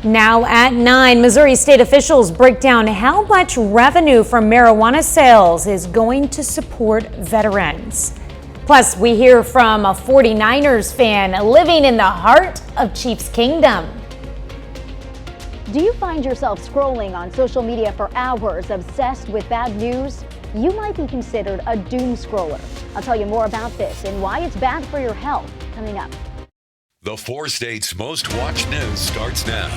Now at 9, Missouri state officials break down how much revenue from marijuana sales is going to support veterans. Plus, we hear from a 49ers fan living in the heart of Chiefs Kingdom. Do you find yourself scrolling on social media for hours, obsessed with bad news? You might be considered a doom scroller. I'll tell you more about this and why it's bad for your health coming up. The 4 states' most watched news starts now.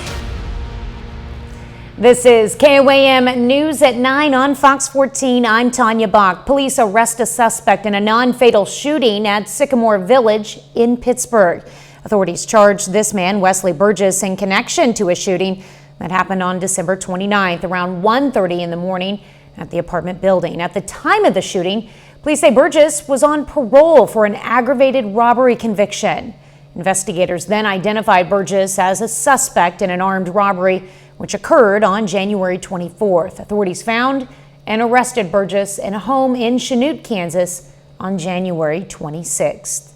This is KOAM News at 9 on Fox 14. I'm Tanya Bach. Police arrest a suspect in a non-fatal shooting at Sycamore Village in Pittsburgh. Authorities charged this man, Wesley Burgess, in connection to a shooting that happened on December 29th around 1:30 in the morning at the apartment building. At the time of the shooting, police say Burgess was on parole for an aggravated robbery conviction. Investigators then identified Burgess as a suspect in an armed robbery which occurred on January 24th. Authorities found and arrested Burgess in a home in Chanute, Kansas on January 26th.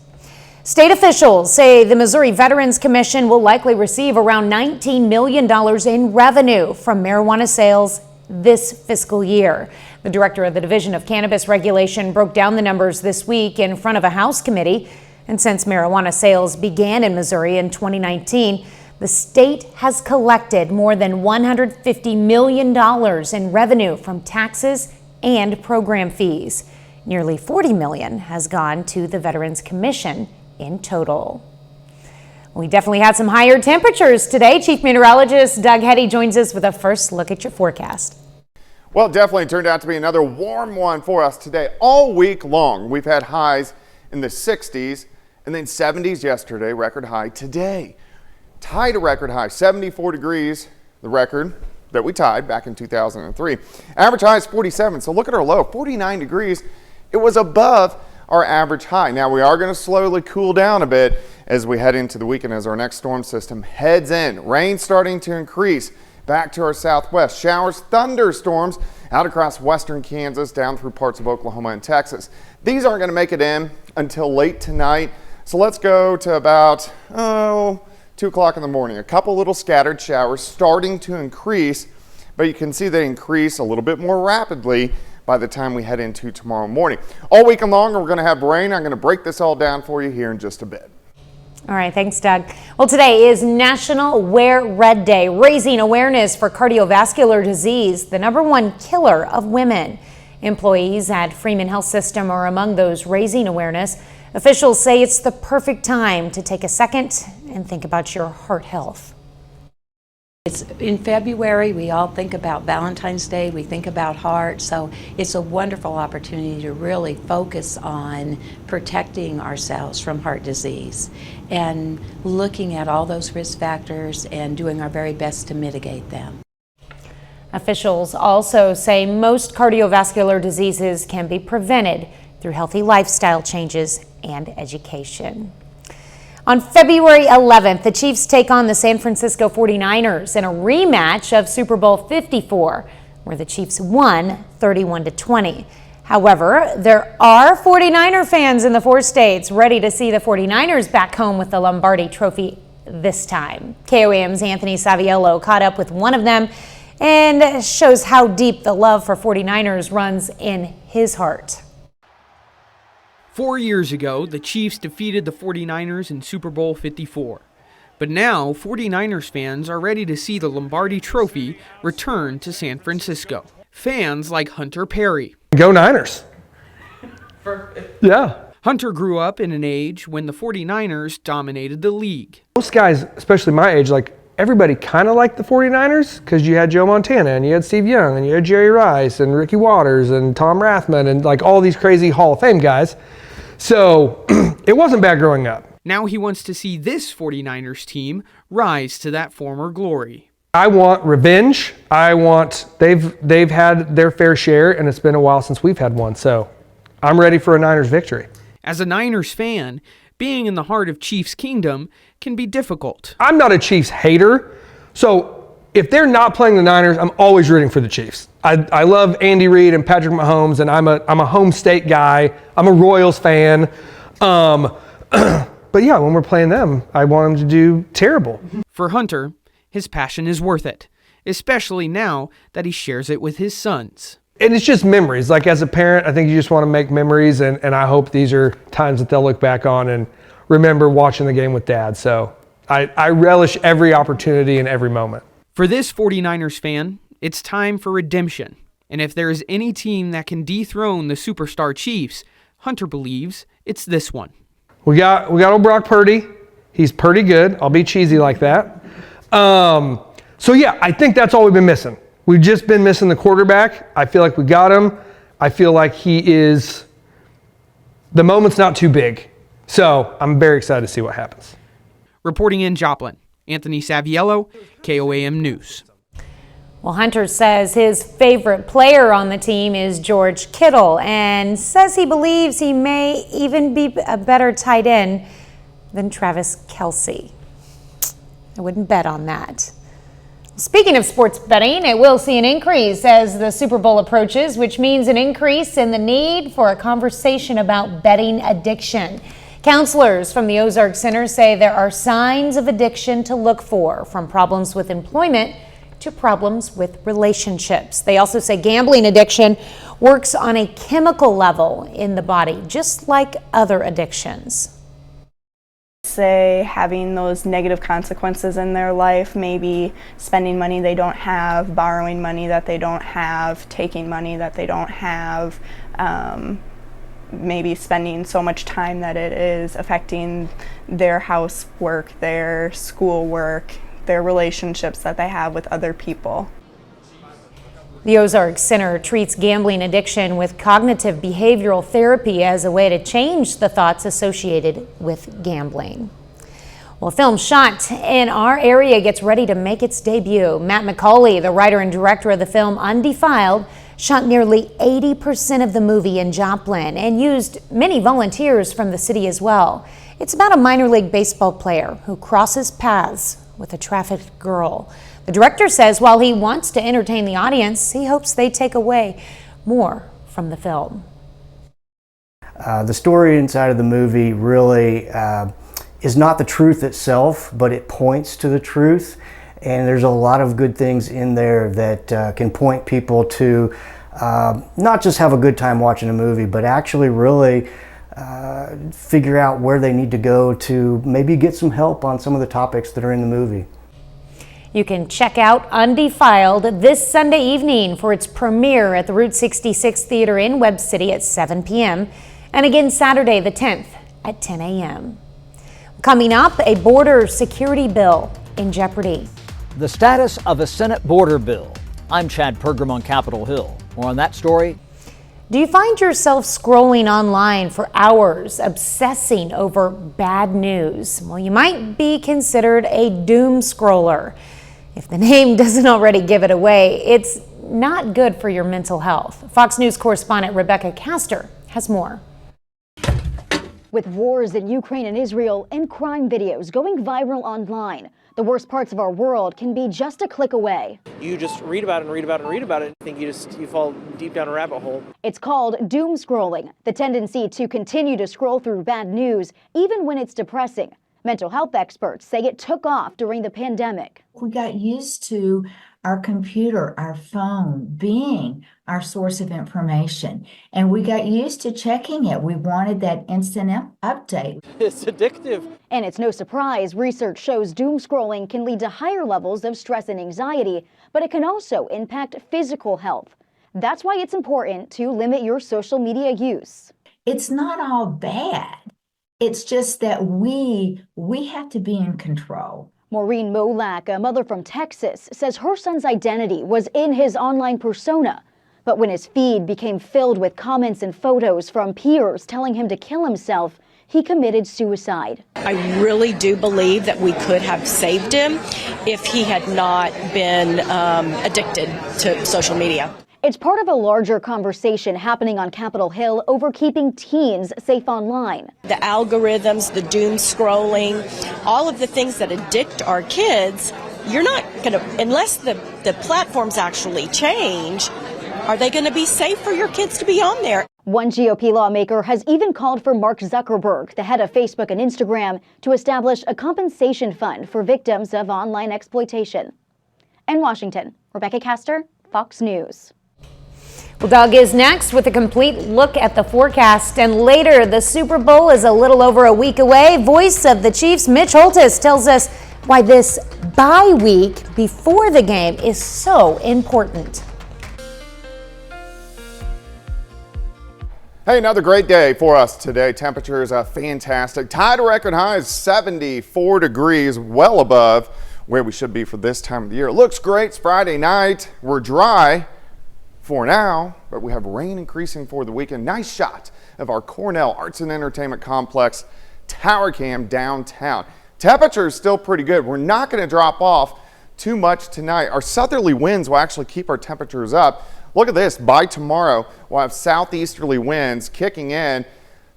State officials say the Missouri Veterans Commission will likely receive around $19 million in revenue from marijuana sales this fiscal year. The director of the Division of Cannabis Regulation broke down the numbers this week in front of a House committee. And since marijuana sales began in Missouri in 2019, the state has collected more than $150 million in revenue from taxes and program fees. Nearly $40 million has gone to the Veterans Commission in total. We definitely had some higher temperatures today. Chief Meteorologist Doug Hetty joins us with a first look at your forecast. Well, it definitely turned out to be another warm one for us today. All week long, we've had highs in the 60s. And then 70s yesterday, record high today. Tied a record high, 74 degrees, the record that we tied back in 2003. Average high is 47, so look at our low, 49 degrees. It was above our average high. Now we are going to slowly cool down a bit as we head into the weekend as our next storm system heads in. Rain starting to increase back to our southwest. Showers, thunderstorms out across western Kansas, down through parts of Oklahoma and Texas. These aren't going to make it in until late tonight. So let's go to about 2 o'clock in the morning. A couple little scattered showers starting to increase, but you can see they increase a little bit more rapidly by the time we head into tomorrow morning. All weekend long, we're going to have rain. I'm going to break this all down for you here in just a bit. All right, thanks, Doug. Well, today is National Wear Red Day, raising awareness for cardiovascular disease, the #1 killer of women. Employees at Freeman Health System are among those raising awareness. Officials say it's the perfect time to take a second and think about your heart health. It's in February, we all think about Valentine's Day, we think about heart, so it's a wonderful opportunity to really focus on protecting ourselves from heart disease and looking at all those risk factors and doing our very best to mitigate them. Officials also say most cardiovascular diseases can be prevented through healthy lifestyle changes and education. On February 11th, the Chiefs take on the San Francisco 49ers in a rematch of Super Bowl 54, where the Chiefs won 31-20. However, there are 49er fans in the 4 states ready to see the 49ers back home with the Lombardi Trophy this time. KOAM's Anthony Saviello caught up with one of them and shows how deep the love for 49ers runs in his heart. 4 years ago, the Chiefs defeated the 49ers in Super Bowl 54. But now, 49ers fans are ready to see the Lombardi Trophy return to San Francisco. Fans like Hunter Perry. Go Niners! Yeah. Hunter grew up in an age when the 49ers dominated the league. Most guys, especially my age, like everybody kind of liked the 49ers because you had Joe Montana and you had Steve Young and you had Jerry Rice and Ricky Waters and Tom Rathman and like all these crazy Hall of Fame guys. So it wasn't bad growing up. Now he wants to see this 49ers team rise to that former glory. I want revenge. They've had their fair share, and it's been a while since we've had one. So I'm ready for a Niners victory. As a Niners fan, being in the heart of Chiefs Kingdom can be difficult. I'm not a Chiefs hater. So if they're not playing the Niners, I'm always rooting for the Chiefs. I love Andy Reid and Patrick Mahomes, and I'm a home state guy. I'm a Royals fan. But yeah, when we're playing them, I want them to do terrible. For Hunter, his passion is worth it, especially now that he shares it with his sons. And it's just memories. Like as a parent, I think you just want to make memories, and I hope these are times that they'll look back on and remember watching the game with Dad. So I relish every opportunity and every moment. For this 49ers fan, it's time for redemption. And if there is any team that can dethrone the superstar Chiefs, Hunter believes it's this one. We got old Brock Purdy. He's pretty good. I'll be cheesy like that. So yeah, I think that's all we've been missing. We've just been missing the quarterback. I feel like we got him. I feel like the moment's not too big. So I'm very excited to see what happens. Reporting in Joplin, Anthony Saviello, KOAM News. Well, Hunter says his favorite player on the team is George Kittle and says he believes he may even be a better tight end than Travis Kelce. I wouldn't bet on that. Speaking of sports betting, it will see an increase as the Super Bowl approaches, which means an increase in the need for a conversation about betting addiction. Counselors from the Ozark Center say there are signs of addiction to look for, from problems with employment to problems with relationships. They also say gambling addiction works on a chemical level in the body, just like other addictions. Say having those negative consequences in their life, maybe spending money they don't have, borrowing money that they don't have, taking money that they don't have, maybe spending so much time that it is affecting their housework, their schoolwork, their relationships that they have with other people. The Ozark Center treats gambling addiction with cognitive behavioral therapy as a way to change the thoughts associated with gambling. Well, film shot in our area gets ready to make its debut. Matt McCauley, the writer and director of the film Undefiled, shot nearly 80% of the movie in Joplin and used many volunteers from the city as well. It's about a minor league baseball player who crosses paths with a trafficked girl. The director says while he wants to entertain the audience, he hopes they take away more from the film. The story inside of the movie really is not the truth itself, but it points to the truth. And there's a lot of good things in there that can point people to not just have a good time watching a movie, but actually really figure out where they need to go to maybe get some help on some of the topics that are in the movie. You can check out Undefiled this Sunday evening for its premiere at the Route 66 Theater in Webb City at 7 p.m. and again Saturday the 10th at 10 a.m. Coming up, a border security bill in jeopardy. The status of a Senate border bill. I'm Chad Pergram on Capitol Hill. More on that story. Do you find yourself scrolling online for hours, obsessing over bad news? Well, you might be considered a doom scroller. If the name doesn't already give it away, it's not good for your mental health. Fox News correspondent Rebecca Castor has more. With wars in Ukraine and Israel and crime videos going viral online, the worst parts of our world can be just a click away. You just read about it and read about it and read about it. I think you fall deep down a rabbit hole. It's called doom scrolling, the tendency to continue to scroll through bad news even when it's depressing. Mental health experts say it took off during the pandemic. We got used to our computer, our phone being our source of information, and we got used to checking it. We wanted that instant update. It's addictive. And it's no surprise research shows doom scrolling can lead to higher levels of stress and anxiety, but it can also impact physical health. That's why it's important to limit your social media use. It's not all bad. It's just that we have to be in control. Maureen Molak, a mother from Texas, says her son's identity was in his online persona. But when his feed became filled with comments and photos from peers telling him to kill himself, he committed suicide. I really do believe that we could have saved him if he had not been addicted to social media. It's part of a larger conversation happening on Capitol Hill over keeping teens safe online. The algorithms, the doom scrolling, all of the things that addict our kids, you're not going to, unless the platforms actually change, are they going to be safe for your kids to be on there? One GOP lawmaker has even called for Mark Zuckerberg, the head of Facebook and Instagram, to establish a compensation fund for victims of online exploitation. In Washington, Rebecca Castor, Fox News. Well, Doug is next with a complete look at the forecast. And later, the Super Bowl is a little over a week away. Voice of the Chiefs, Mitch Holthus, tells us why this bye week before the game is so important. Hey, another great day for us today. Temperatures are fantastic. Tied to record highs, 74 degrees, well above where we should be for this time of the year. It looks great. It's Friday night. We're dry for now, but we have rain increasing for the weekend. Nice shot of our Cornell Arts and Entertainment Complex tower cam downtown. Temperature is still pretty good. We're not going to drop off too much tonight. Our southerly winds will actually keep our temperatures up. Look at this. By tomorrow, we'll have southeasterly winds kicking in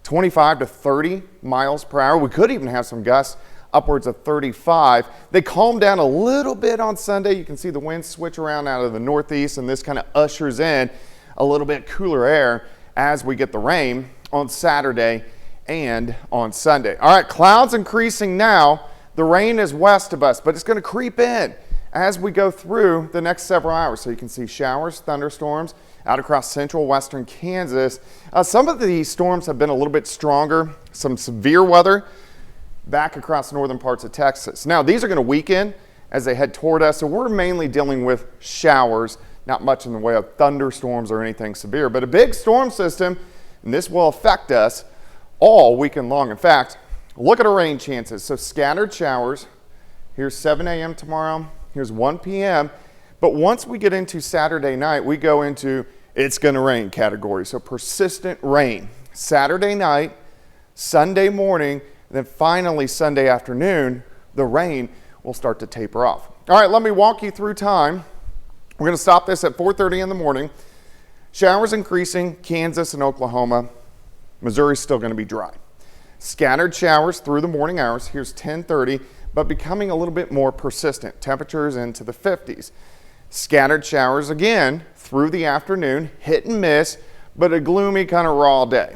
25 to 30 miles per hour. We could even have some gusts upwards of 35. They calm down a little bit on Sunday. You can see the winds switch around out of the northeast, and this kind of ushers in a little bit cooler air as we get the rain on Saturday and on Sunday. All right, clouds increasing now. The rain is west of us, but it's going to creep in as we go through the next several hours. So you can see showers, thunderstorms out across central western Kansas. Some of these storms have been a little bit stronger, some severe weather back across northern parts of Texas. Now, these are going to weaken as they head toward us, so we're mainly dealing with showers, not much in the way of thunderstorms or anything severe, but a big storm system, and this will affect us all weekend long. In fact, look at our rain chances. So scattered showers. Here's 7 a.m. tomorrow. Here's 1 p.m. But once we get into Saturday night, we go into it's going to rain category. So persistent rain. Saturday night, Sunday morning, and then finally Sunday afternoon, the rain will start to taper off. All right, let me walk you through time. We're going to stop this at 4:30 in the morning. Showers increasing, Kansas and Oklahoma. Missouri's still going to be dry. Scattered showers through the morning hours. Here's 10:30, but becoming a little bit more persistent. Temperatures into the 50s. Scattered showers again through the afternoon, hit and miss, but a gloomy kind of raw day.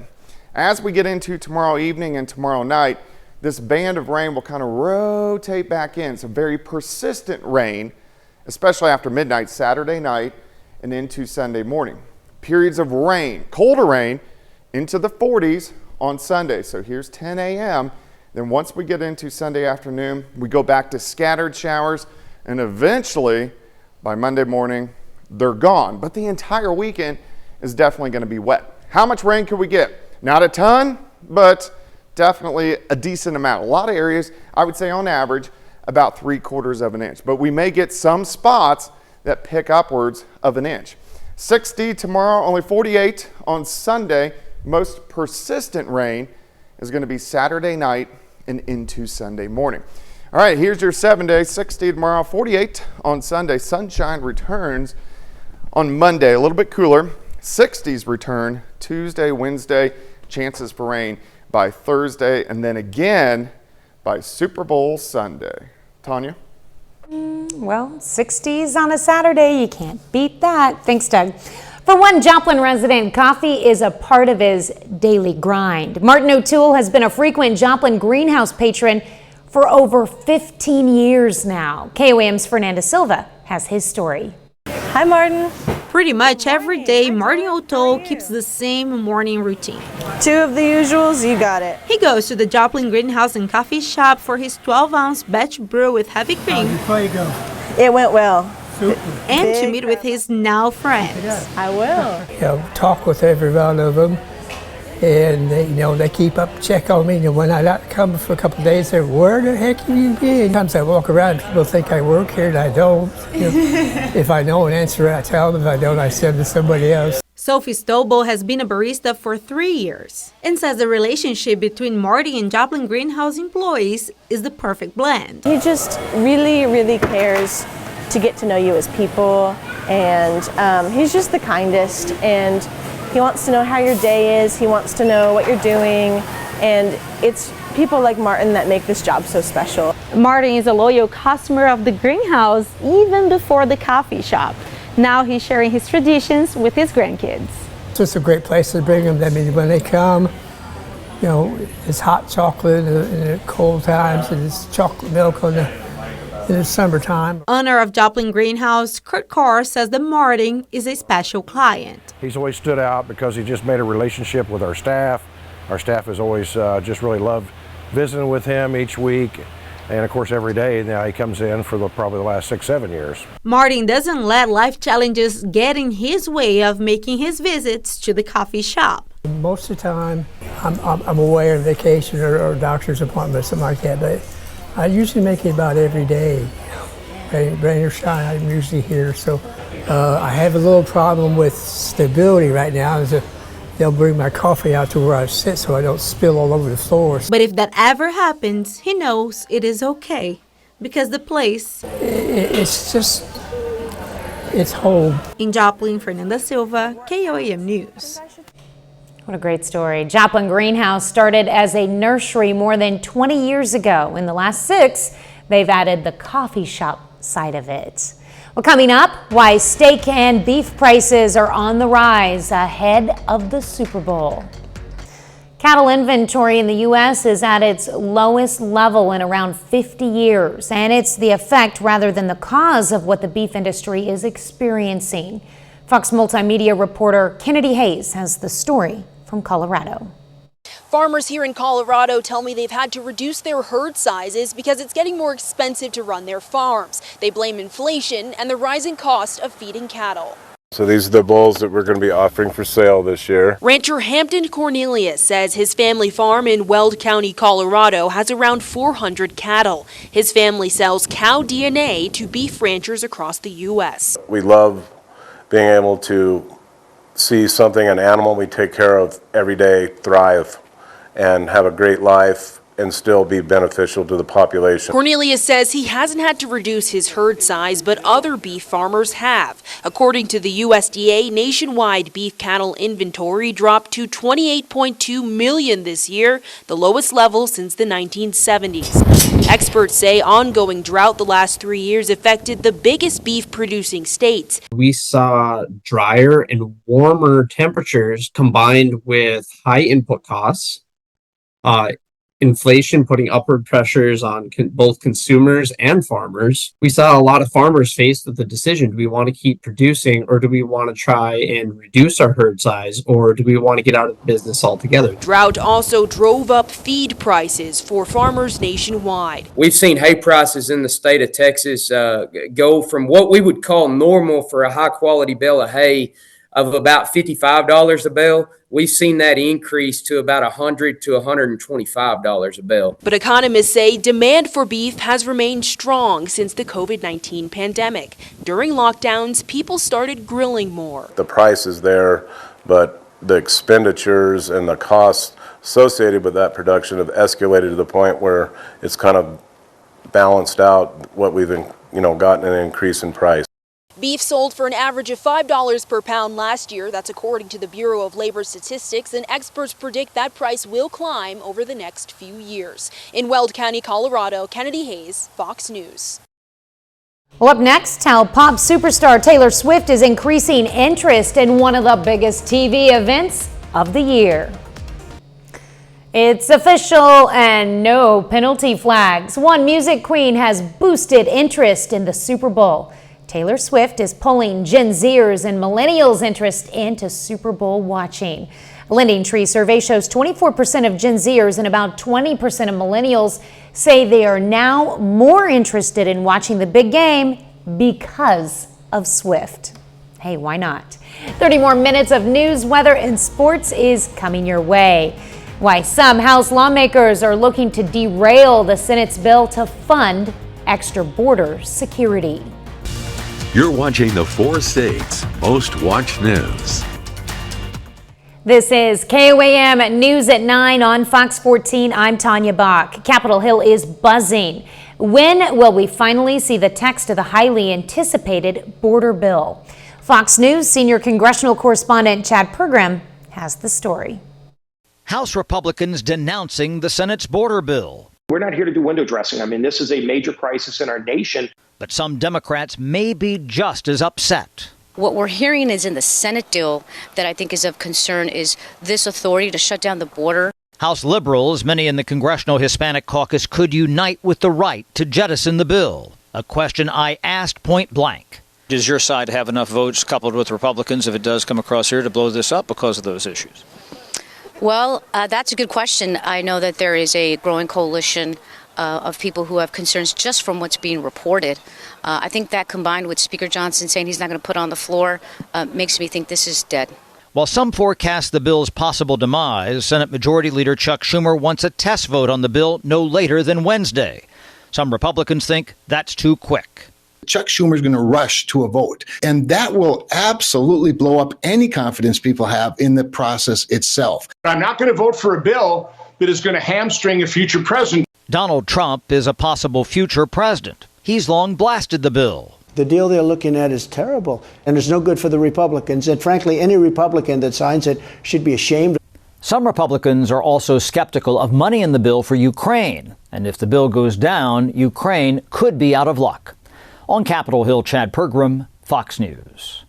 As we get into tomorrow evening and tomorrow night, this band of rain will kind of rotate back in. So very persistent rain, especially after midnight Saturday night and into Sunday morning. Periods of rain, colder rain, into the 40s on Sunday. So here's 10 a.m. Then once we get into Sunday afternoon, we go back to scattered showers, and eventually by Monday morning, they're gone. But the entire weekend is definitely going to be wet. How much rain could we get? Not a ton, but definitely a decent amount. A lot of areas, I would say on average, about 3/4 of an inch. But we may get some spots that pick upwards of an inch. 60 tomorrow, only 48 on Sunday. Most persistent rain is going to be Saturday night and into Sunday morning. All right, here's your 7 days. 60 tomorrow, 48 on Sunday. Sunshine returns on Monday, a little bit cooler. 60s return Tuesday, Wednesday. Chances for rain by Thursday, and then again by Super Bowl Sunday. Tanya? Well, 60s on a Saturday. You can't beat that. Thanks, Doug. For one Joplin resident, coffee is a part of his daily grind. Martin O'Toole has been a frequent Joplin greenhouse patron for over 15 years now. KOAM's Fernanda Silva has his story. Hi, Martin. Pretty much every day, Martin O'Toole keeps the same morning routine. 2 of the usuals, you got it. He goes to the Joplin Greenhouse and Coffee Shop for his 12-ounce batch brew with heavy cream. Before you go. It went well. Super. And to meet with his now friends. I will. Talk with every one of them, and they keep up check on me. And when I not come for a couple of days, they're, where the heck have you been? Sometimes I walk around, people think I work here, and I don't. If I know an answer, I tell them. If I don't, I send to somebody else. Sophie Stobo has been a barista for 3 years and says the relationship between Marty and Joplin Greenhouse employees is the perfect blend. He just really, really cares to get to know you as people, and he's just the kindest, and he wants to know how your day is, he wants to know what you're doing, and it's people like Martin that make this job so special. Martin is a loyal customer of the greenhouse even before the coffee shop. Now he's sharing his traditions with his grandkids. It's just a great place to bring them. I mean, when they come, you know, it's hot chocolate in the cold times, and it's chocolate milk in the summertime. Owner of Joplin Greenhouse, Kurt Carr, says that Martin is a special client. He's always stood out because he just made a relationship with our staff. Our staff has always just really loved visiting with him each week. And of course, every day now he comes in for probably the last 6-7 years. Martin doesn't let life challenges get in his way of making his visits to the coffee shop. Most of the time, I'm away on vacation or doctor's appointment or something like that, but I usually make it about every day. Rain or shine, I'm usually here. So I have a little problem with stability right now. They'll bring my coffee out to where I sit so I don't spill all over the floor. But if that ever happens, he knows it is okay because the place... It's home. In Joplin, Fernanda Silva, KOAM News. What a great story. Joplin Greenhouse started as a nursery more than 20 years ago. In the last 6, they've added the coffee shop side of it. Well, coming up, why steak and beef prices are on the rise ahead of the Super Bowl. Cattle inventory in the U.S. is at its lowest level in around 50 years, and it's the effect rather than the cause of what the beef industry is experiencing. Fox Multimedia reporter Kennedy Hayes has the story from Colorado. Farmers here in Colorado tell me they've had to reduce their herd sizes because it's getting more expensive to run their farms. They blame inflation and the rising cost of feeding cattle. So these are the bulls that we're going to be offering for sale this year. Rancher Hampton Cornelius says his family farm in Weld County, Colorado has around 400 cattle. His family sells cow DNA to beef ranchers across the U.S. We love being able to see something, an animal we take care of every day, thrive and have a great life and still be beneficial to the population. Cornelius says he hasn't had to reduce his herd size, but other beef farmers have. According to the USDA, nationwide beef cattle inventory dropped to 28.2 million this year, the lowest level since the 1970s. Experts say ongoing drought the last 3 years affected the biggest beef producing states. We saw drier and warmer temperatures combined with high input costs, inflation putting upward pressures on both consumers and farmers. We saw a lot of farmers faced with the decision, do we want to keep producing or do we want to try and reduce our herd size or do we want to get out of the business altogether? Drought also drove up feed prices for farmers nationwide. We've seen hay prices in the state of Texas go from what we would call normal for a high quality bale of hay of about $55 a bale. We've seen that increase to about $100 to $125 a bale. But economists say demand for beef has remained strong since the COVID-19 pandemic. During lockdowns, people started grilling more. The price is there, but the expenditures and the costs associated with that production have escalated to the point where it's kind of balanced out what we've gotten an increase in price. Beef sold for an average of $5 per pound last year. That's according to the Bureau of Labor Statistics, and experts predict that price will climb over the next few years. In Weld County, Colorado, Kennedy Hayes, Fox News. Well, up next, how pop superstar Taylor Swift is increasing interest in one of the biggest TV events of the year. It's official and no penalty flags. One music queen has boosted interest in the Super Bowl. Taylor Swift is pulling Gen Zers and millennials' interest into Super Bowl watching. A Lending Tree survey shows 24% of Gen Zers and about 20% of millennials say they are now more interested in watching the big game because of Swift. Hey, why not? 30 more minutes of news, weather, and sports is coming your way. Why some House lawmakers are looking to derail the Senate's bill to fund extra border security. You're watching the 4 states' most watched news. This is KOAM News at 9 on Fox 14. I'm Tanya Bach. Capitol Hill is buzzing. When will we finally see the text of the highly anticipated border bill? Fox News senior congressional correspondent Chad Pergram has the story. House Republicans denouncing the Senate's border bill. We're not here to do window dressing. I mean, this is a major crisis in our nation. But some Democrats may be just as upset. What we're hearing is in the Senate deal that I think is of concern is this authority to shut down the border. House liberals, many in the Congressional Hispanic Caucus, could unite with the right to jettison the bill. A question I asked point blank. Does your side have enough votes coupled with Republicans if it does come across here to blow this up because of those issues? Well, that's a good question. I know that there is a growing coalition of people who have concerns just from what's being reported. I think that combined with Speaker Johnson saying he's not going to put it on the floor makes me think this is dead. While some forecast the bill's possible demise, Senate Majority Leader Chuck Schumer wants a test vote on the bill no later than Wednesday. Some Republicans think that's too quick. Chuck Schumer is going to rush to a vote, and that will absolutely blow up any confidence people have in the process itself. I'm not going to vote for a bill that is going to hamstring a future president. Donald Trump is a possible future president. He's long blasted the bill. The deal they're looking at is terrible, and it's no good for the Republicans. And frankly, any Republican that signs it should be ashamed. Some Republicans are also skeptical of money in the bill for Ukraine. And if the bill goes down, Ukraine could be out of luck. On Capitol Hill, Chad Pergram, Fox News.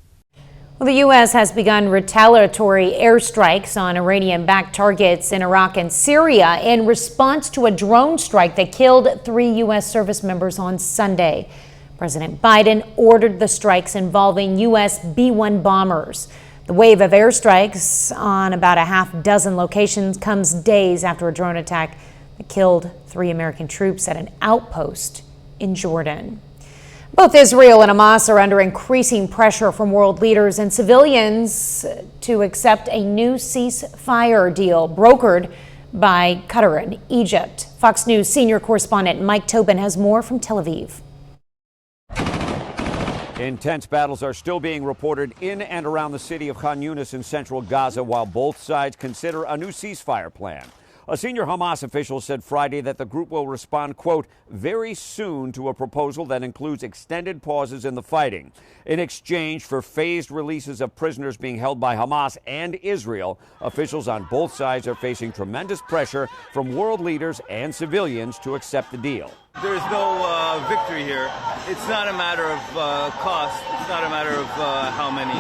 Well, the U.S. has begun retaliatory airstrikes on Iranian-backed targets in Iraq and Syria in response to a drone strike that killed 3 U.S. service members on Sunday. President Biden ordered the strikes involving U.S. B-1 bombers. The wave of airstrikes on about a half dozen locations comes days after a drone attack that killed 3 American troops at an outpost in Jordan. Both Israel and Hamas are under increasing pressure from world leaders and civilians to accept a new ceasefire deal brokered by Qatar and Egypt. Fox News senior correspondent Mike Tobin has more from Tel Aviv. Intense battles are still being reported in and around the city of Khan Yunis in central Gaza while both sides consider a new ceasefire plan. A senior Hamas official said Friday that the group will respond, quote, very soon to a proposal that includes extended pauses in the fighting. In exchange for phased releases of prisoners being held by Hamas and Israel, officials on both sides are facing tremendous pressure from world leaders and civilians to accept the deal. There's no victory here. It's not a matter of cost. It's not a matter of how many.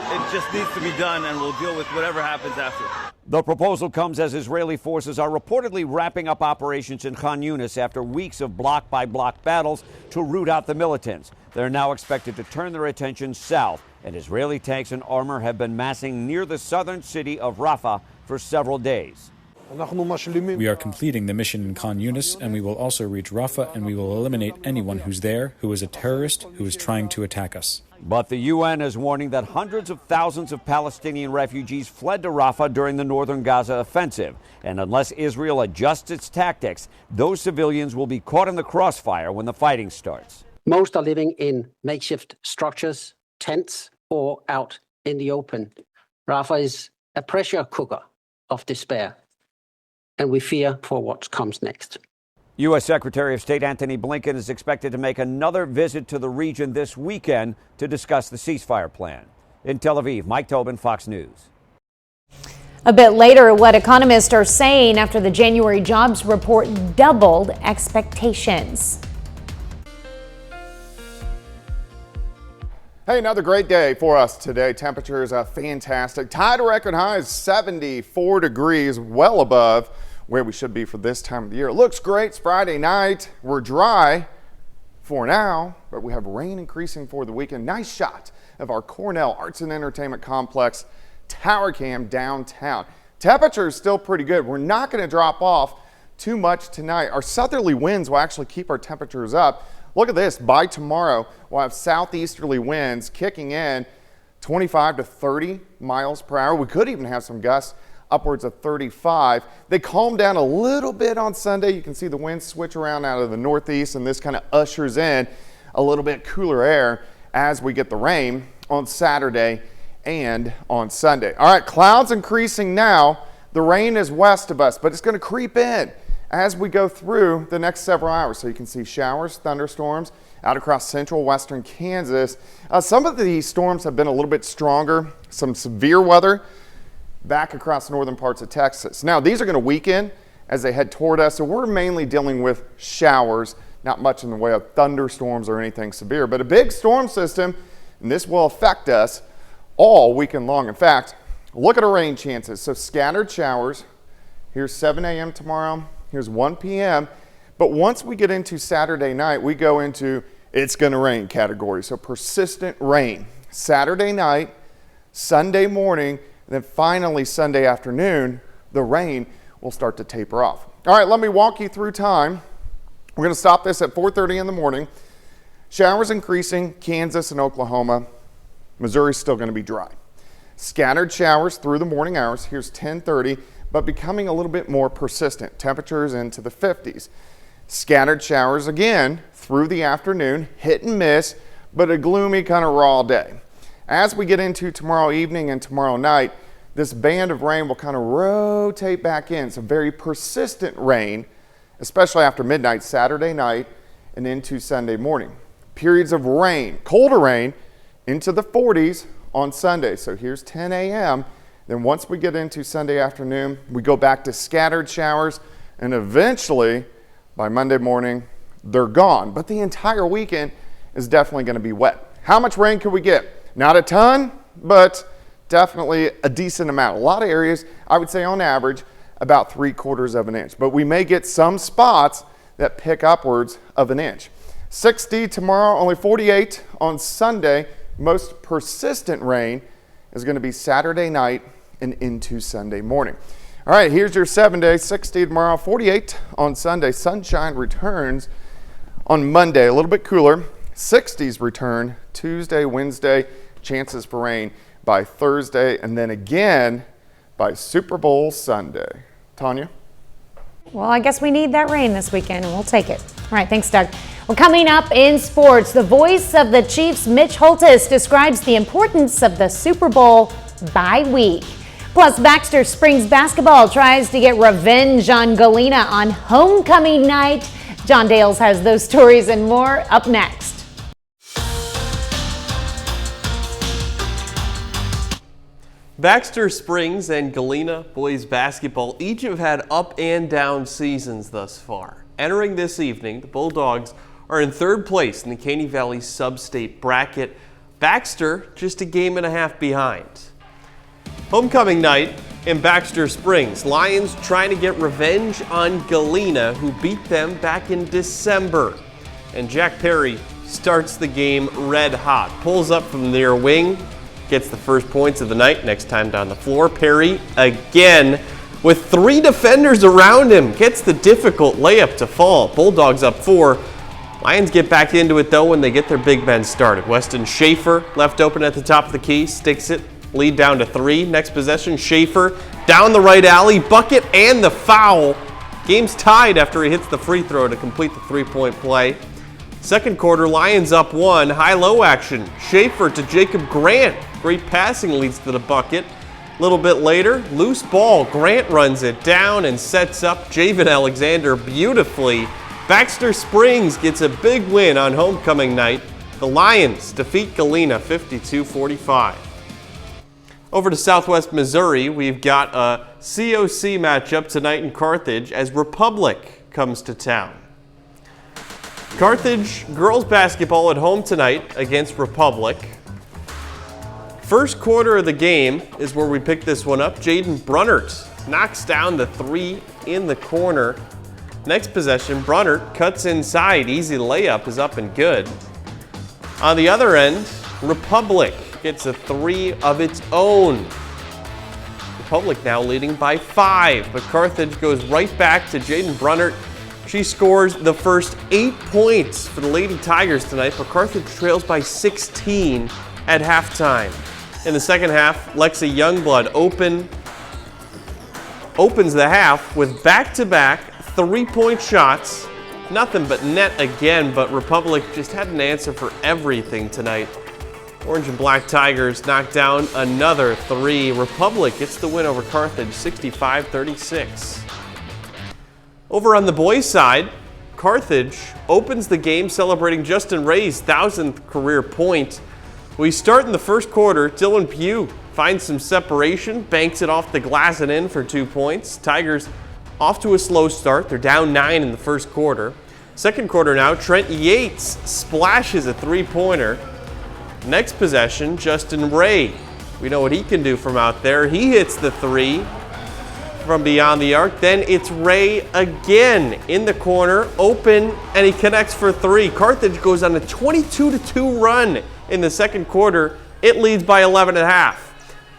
It just needs to be done, and we'll deal with whatever happens after. The proposal comes as Israeli forces are reportedly wrapping up operations in Khan Yunis after weeks of block-by-block battles to root out the militants. They're now expected to turn their attention south, and Israeli tanks and armor have been massing near the southern city of Rafah for several days. We are completing the mission in Khan Yunis, and we will also reach Rafah, and we will eliminate anyone who's there who is a terrorist who is trying to attack us. But the UN is warning that hundreds of thousands of Palestinian refugees fled to Rafah during the northern Gaza offensive. And unless Israel adjusts its tactics, those civilians will be caught in the crossfire when the fighting starts. Most are living in makeshift structures, tents, or out in the open. Rafah is a pressure cooker of despair, and we fear for what comes next. U.S. Secretary of State Antony Blinken is expected to make another visit to the region this weekend to discuss the ceasefire plan. In Tel Aviv, Mike Tobin, Fox News. A bit later, what economists are saying after the January jobs report doubled expectations. Hey, another great day for us today. Temperatures are fantastic. Tied to record highs, 74 degrees, well above where we should be for this time of the year. It looks great. It's Friday night. We're dry for now, but we have rain increasing for the weekend. Nice shot of our Cornell Arts and Entertainment Complex tower cam downtown. Temperature is still pretty good. We're not going to drop off too much tonight. Our southerly winds will actually keep our temperatures up. Look at this. By tomorrow, we'll have southeasterly winds kicking in 25 to 30 miles per hour. We could even have some gusts upwards of 35. They calm down a little bit on Sunday. You can see the winds switch around out of the northeast, and this kind of ushers in a little bit cooler air as we get the rain on Saturday and on Sunday. All right, clouds increasing now. The rain is west of us, but it's going to creep in as we go through the next several hours. So you can see showers, thunderstorms out across central western Kansas. Some of these storms have been a little bit stronger, some severe weather back across northern parts of Texas. Now, these are going to weaken as they head toward us, so we're mainly dealing with showers, not much in the way of thunderstorms or anything severe. But a big storm system and this will affect us all weekend long. In fact, look at our rain chances. So scattered showers. Here's 7 a.m. tomorrow. Here's 1 p.m. But once we get into Saturday night, we go into it's going to rain category. So persistent rain. Saturday night, Sunday morning, and then finally Sunday afternoon, the rain will start to taper off. All right, let me walk you through time. We're going to stop this at 4:30 in the morning. Showers increasing, Kansas and Oklahoma. Missouri's still going to be dry. Scattered showers through the morning hours. Here's 10:30, but becoming a little bit more persistent. Temperatures into the 50s. Scattered showers again through the afternoon, hit and miss, but a gloomy kind of raw day. As we get into tomorrow evening and tomorrow night, this band of rain will kind of rotate back in. So very persistent rain, especially after midnight Saturday night and into Sunday morning. Periods of rain, colder rain, into the 40s on Sunday. So here's 10 a.m. Then once we get into Sunday afternoon, we go back to scattered showers, and eventually by Monday morning, they're gone. But the entire weekend is definitely going to be wet. How much rain could we get? Not a ton, but definitely a decent amount. A lot of areas, I would say on average, about 3/4 of an inch. But we may get some spots that pick upwards of an inch. 60 tomorrow, only 48 on Sunday. Most persistent rain is going to be Saturday night and into Sunday morning. All right, here's your 7-day, 60 tomorrow, 48 on Sunday. Sunshine returns on Monday, a little bit cooler. 60s return Tuesday, Wednesday, chances for rain by Thursday, and then again by Super Bowl Sunday. Tanya? Well, I guess we need that rain this weekend, and we'll take it. All right, thanks, Doug. Well, coming up in sports, the voice of the Chiefs, Mitch Holthus, describes the importance of the Super Bowl bye week. Plus, Baxter Springs basketball tries to get revenge on Galena on homecoming night. John Dales has those stories and more up next. Baxter Springs and Galena boys basketball each have had up and down seasons thus far. Entering this evening, the Bulldogs are in third place in the Caney Valley Sub-State bracket. Baxter just a game and a half behind. Homecoming night in Baxter Springs. Lions trying to get revenge on Galena, who beat them back in December. And Jack Perry starts the game red hot. Pulls up from the near wing, gets the first points of the night. Next time down the floor, Perry again with 3 defenders around him. Gets the difficult layup to fall. Bulldogs up 4. Lions get back into it though when they get their big men started. Weston Schaefer left open at the top of the key, sticks it. Lead down to 3. Next possession, Schaefer down the right alley, bucket and the foul. Game's tied after he hits the free throw to complete the 3-point play. Second quarter, Lions up 1. High-low action. Schaefer to Jacob Grant. Great passing leads to the bucket. A little bit later, loose ball. Grant runs it down and sets up Javen Alexander beautifully. Baxter Springs gets a big win on homecoming night. The Lions defeat Galena 52-45. Over to Southwest Missouri, we've got a COC matchup tonight in Carthage as Republic comes to town. Carthage girls basketball at home tonight against Republic. First quarter of the game is where we pick this one up. Jaden Brunnert knocks down the 3 in the corner. Next possession, Brunnert cuts inside. Easy layup is up and good. On the other end, Republic gets a 3 of its own. Republic now leading by 5, but Carthage goes right back to Jaden Brunnert. She scores the first 8 points for the Lady Tigers tonight, but Carthage trails by 16 at halftime. In the second half, Lexi Youngblood opens the half with back-to-back 3-point shots. Nothing but net again, but Republic just had an answer for everything tonight. Orange and Black Tigers knock down another 3. Republic gets the win over Carthage, 65-36. Over on the boys' side, Carthage opens the game celebrating Justin Ray's 1,000th career point. We start in the first quarter. Dylan Pugh finds some separation, banks it off the glass and in for 2 points. Tigers off to a slow start. They're down 9 in the first quarter. Second quarter now, Trent Yates splashes a 3-pointer. Next possession, Justin Ray. We know what he can do from out there. He hits the three from beyond the arc. Then it's Ray again in the corner, open, and he connects for three. Carthage goes on a 22-2 run in the second quarter. It leads by 11.5.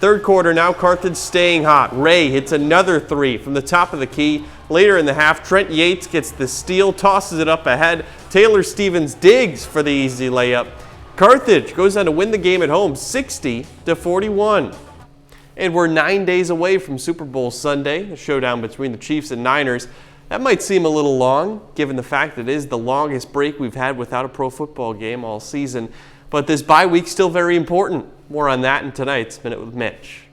Third quarter now, Carthage staying hot. Ray hits another three from the top of the key. Later in the half, Trent Yates gets the steal, tosses it up ahead. Taylor Stevens digs for the easy layup. Carthage goes on to win the game at home, 60-41. And we're 9 days away from Super Bowl Sunday, a showdown between the Chiefs and Niners. That might seem a little long, given the fact that it is the longest break we've had without a pro football game all season. But this bye week's still very important. More on that in tonight's Minute with Mitch.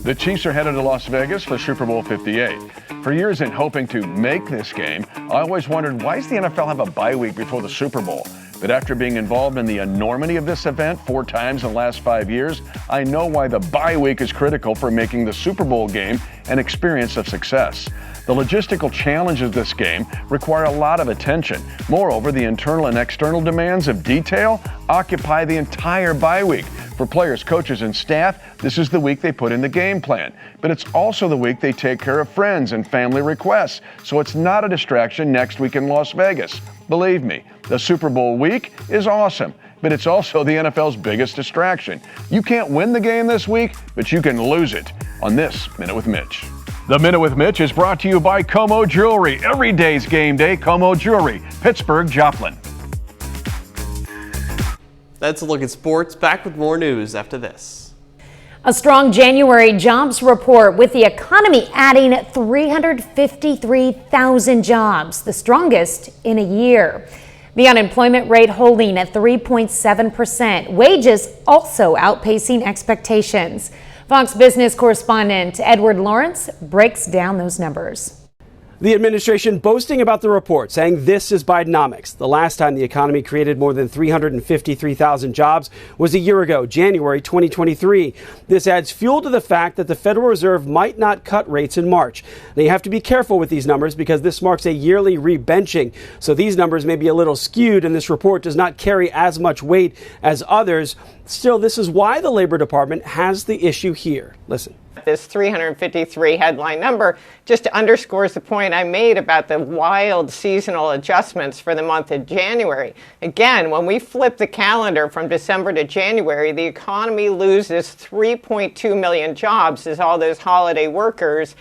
The Chiefs are headed to Las Vegas for Super Bowl 58. For years in hoping to make this game, I always wondered, why does the NFL have a bye week before the Super Bowl? But after being involved in the enormity of this event 4 times in the last 5 years, I know why the bye week is critical for making the Super Bowl game an experience of success. The logistical challenges of this game require a lot of attention. Moreover, the internal and external demands of detail occupy the entire bye week. For players, coaches, and staff, this is the week they put in the game plan. But it's also the week they take care of friends and family requests. So it's not a distraction next week in Las Vegas. Believe me, the Super Bowl week is awesome, but it's also the NFL's biggest distraction. You can't win the game this week, but you can lose it on this Minute with Mitch. The Minute with Mitch is brought to you by Como Jewelry. Every day's game day, Como Jewelry, Pittsburgh, Joplin. That's a look at sports. Back with more news after this. A strong January jobs report with the economy adding 353,000 jobs, the strongest in a year. The unemployment rate holding at 3.7%. Wages also outpacing expectations. Fox Business correspondent Edward Lawrence breaks down those numbers. The administration boasting about the report, saying this is Bidenomics. The last time the economy created more than 353,000 jobs was a year ago, January 2023. This adds fuel to the fact that the Federal Reserve might not cut rates in March. Now, you have to be careful with these numbers because this marks a yearly rebenching. So these numbers may be a little skewed, and this report does not carry as much weight as others. Still, this is why the Labor Department has the issue here. Listen. This 353 headline number just underscores the point I made about the wild seasonal adjustments for the month of January. Again, when we flip the calendar from December to January, the economy loses 3.2 million jobs as all those holiday workers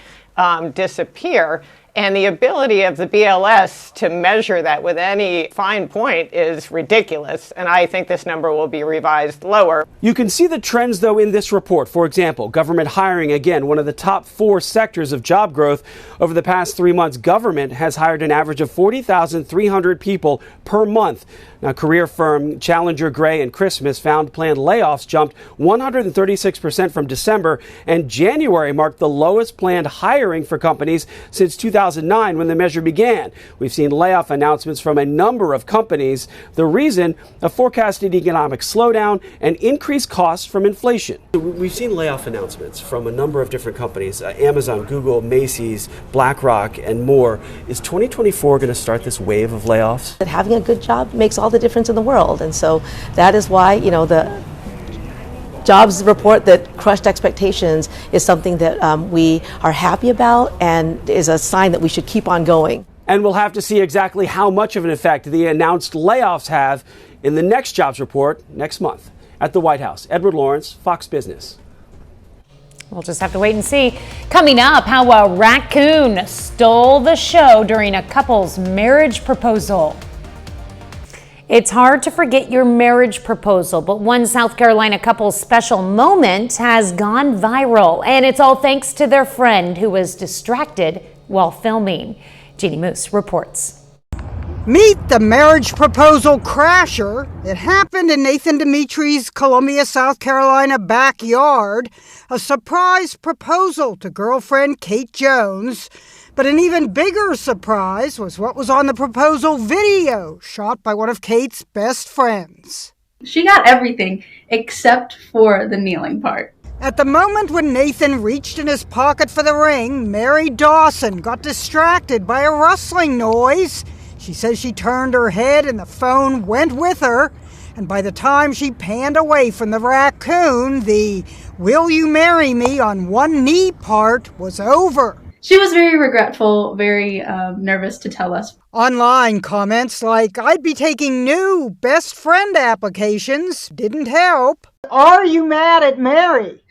disappear. And the ability of the BLS to measure that with any fine point is ridiculous. And I think this number will be revised lower. You can see the trends, though, in this report. For example, government hiring, again, one of the top 4 sectors of job growth. Over the past 3 months, government has hired an average of 40,300 people per month. Now, career firm Challenger Gray and Christmas found planned layoffs jumped 136% from December, and January marked the lowest planned hiring for companies since 2009 when the measure began. We've seen layoff announcements from a number of companies. The reason, a forecasted economic slowdown and increased costs from inflation. We've seen layoff announcements from a number of different companies, Amazon, Google, Macy's, BlackRock, and more. Is 2024 going to start this wave of layoffs? Having a good job makes all the difference in the world, and so that is why, the jobs report that crushed expectations is something that we are happy about and is a sign that we should keep on going. And we'll have to see exactly how much of an effect the announced layoffs have in the next jobs report next month. At the White House, Edward Lawrence, Fox Business. We'll just have to wait and see. Coming up, how a raccoon stole the show during a couple's marriage proposal. It's hard to forget your marriage proposal, but one South Carolina couple's special moment has gone viral, and it's all thanks to their friend who was distracted while filming. Jeannie Moose reports. Meet the marriage proposal crasher. It happened in Nathan Dimitri's Columbia, South Carolina backyard. A surprise proposal to girlfriend Kate Jones. But an even bigger surprise was what was on the proposal video shot by one of Kate's best friends. She got everything except for the kneeling part. At the moment when Nathan reached in his pocket for the ring, Mary Dawson got distracted by a rustling noise. She says she turned her head and the phone went with her. And by the time she panned away from the raccoon, the "Will you marry me" on one knee part was over. She was very regretful, very nervous to tell us. Online comments like, "I'd be taking new best friend applications," didn't help. Are you mad at Mary?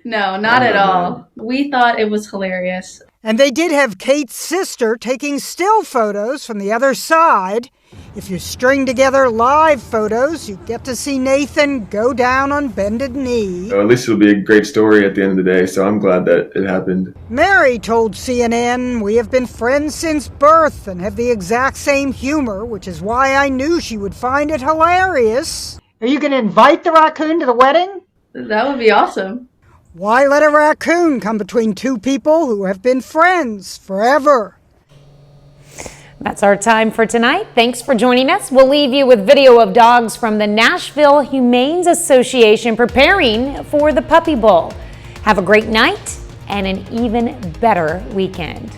No, not at all. We thought it was hilarious. And they did have Kate's sister taking still photos from the other side. If you string together live photos, you get to see Nathan go down on bended knee. At least it'll be a great story at the end of the day, so I'm glad that it happened. Mary told CNN, "We have been friends since birth and have the exact same humor, which is why I knew she would find it hilarious." Are you going to invite the raccoon to the wedding? That would be awesome. Why let a raccoon come between two people who have been friends forever? That's our time for tonight. Thanks for joining us. We'll leave you with video of dogs from the Nashville Humane Association preparing for the Puppy Bowl. Have a great night and an even better weekend.